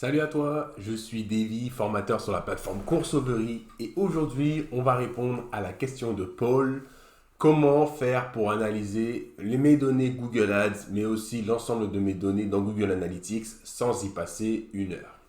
Salut à toi, je suis Davy, formateur sur la plateforme Courseovery et aujourd'hui on va répondre à la question de Paul. Comment faire pour analyser mes données Google Ads mais aussi l'ensemble de mes données dans Google Analytics sans y passer une heure.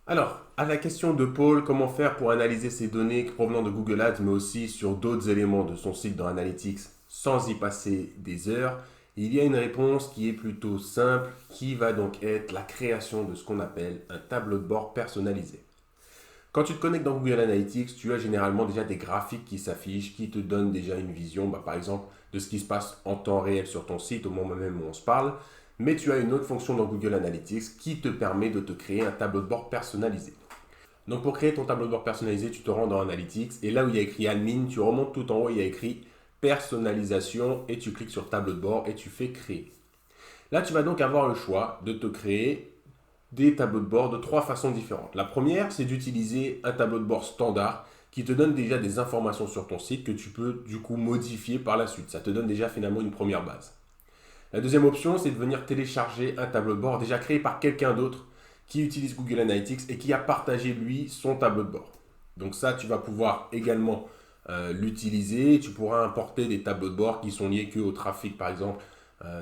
Alors, à la question de Paul, comment faire pour analyser ces données provenant de Google Ads mais aussi sur d'autres éléments de son site dans Analytics sans y passer des heures, il y a une réponse qui est plutôt simple, qui va donc être la création de ce qu'on appelle un tableau de bord personnalisé. Quand tu te connectes dans Google Analytics, tu as généralement déjà des graphiques qui s'affichent, qui te donnent déjà une vision, par exemple, de ce qui se passe en temps réel sur ton site au moment même où on se parle. Mais tu as une autre fonction dans Google Analytics qui te permet de te créer un tableau de bord personnalisé. Donc pour créer ton tableau de bord personnalisé, tu te rends dans Analytics et là où il y a écrit Admin, tu remontes tout en haut, il y a écrit Personnalisation et tu cliques sur Tableau de bord et tu fais Créer. Là, tu vas donc avoir le choix de te créer des tableaux de bord de trois façons différentes. La première, c'est d'utiliser un tableau de bord standard qui te donne déjà des informations sur ton site que tu peux du coup modifier par la suite. Ça te donne déjà finalement une première base. La deuxième option, c'est de venir télécharger un tableau de bord déjà créé par quelqu'un d'autre qui utilise Google Analytics et qui a partagé lui son tableau de bord. Donc ça, tu vas pouvoir également l'utiliser. Tu pourras importer des tableaux de bord qui sont liés qu'au trafic, par exemple,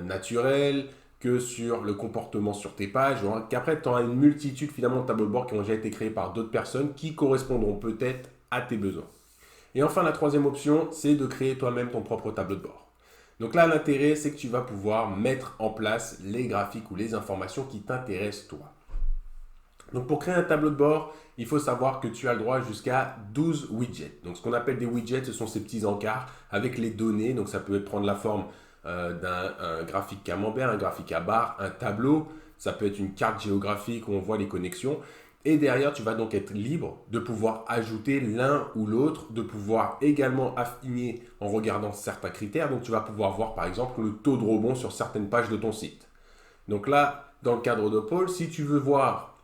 naturel, que sur le comportement sur tes pages. Qu'après, tu auras une multitude finalement de tableaux de bord qui ont déjà été créés par d'autres personnes qui correspondront peut-être à tes besoins. Et enfin, la troisième option, c'est de créer toi-même ton propre tableau de bord. Donc là, l'intérêt, c'est que tu vas pouvoir mettre en place les graphiques ou les informations qui t'intéressent toi. Donc pour créer un tableau de bord, il faut savoir que tu as le droit jusqu'à 12 widgets. Donc ce qu'on appelle des widgets, ce sont ces petits encarts avec les données. Donc ça peut prendre la forme d'un graphique camembert, un graphique à barre, un tableau. Ça peut être une carte géographique où on voit les connexions. Et derrière, tu vas donc être libre de pouvoir ajouter l'un ou l'autre, de pouvoir également affiner en regardant certains critères. Donc tu vas pouvoir voir par exemple le taux de rebond sur certaines pages de ton site. Donc là, dans le cadre de Paul, si tu veux voir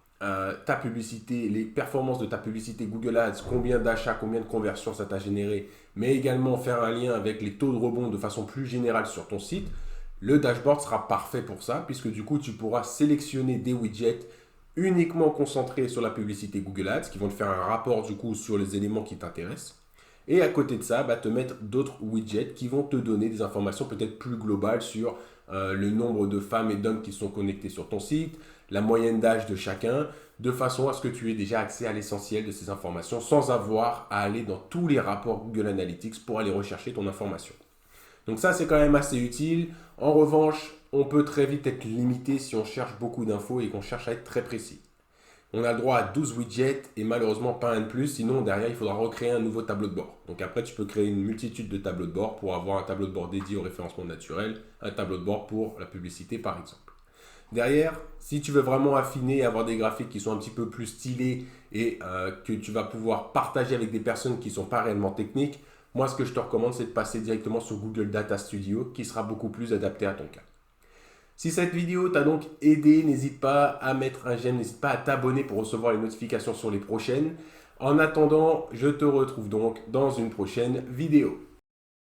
ta publicité, les performances de ta publicité Google Ads, combien d'achats, combien de conversions ça t'a généré, mais également faire un lien avec les taux de rebond de façon plus générale sur ton site, le dashboard sera parfait pour ça, puisque du coup, tu pourras sélectionner des widgets uniquement concentrés sur la publicité Google Ads, qui vont te faire un rapport du coup sur les éléments qui t'intéressent. Et à côté de ça, te mettre d'autres widgets qui vont te donner des informations peut-être plus globales sur le nombre de femmes et d'hommes qui sont connectés sur ton site, la moyenne d'âge de chacun, de façon à ce que tu aies déjà accès à l'essentiel de ces informations sans avoir à aller dans tous les rapports Google Analytics pour aller rechercher ton information. Donc ça, c'est quand même assez utile. En revanche, on peut très vite être limité si on cherche beaucoup d'infos et qu'on cherche à être très précis. On a le droit à 12 widgets et malheureusement pas un de plus, sinon derrière il faudra recréer un nouveau tableau de bord. Donc après tu peux créer une multitude de tableaux de bord pour avoir un tableau de bord dédié au référencement naturel, un tableau de bord pour la publicité par exemple. Derrière, si tu veux vraiment affiner et avoir des graphiques qui sont un petit peu plus stylés et que tu vas pouvoir partager avec des personnes qui ne sont pas réellement techniques, moi ce que je te recommande c'est de passer directement sur Google Data Studio qui sera beaucoup plus adapté à ton cas. Si cette vidéo t'a donc aidé, n'hésite pas à mettre un j'aime, n'hésite pas à t'abonner pour recevoir les notifications sur les prochaines. En attendant, je te retrouve donc dans une prochaine vidéo.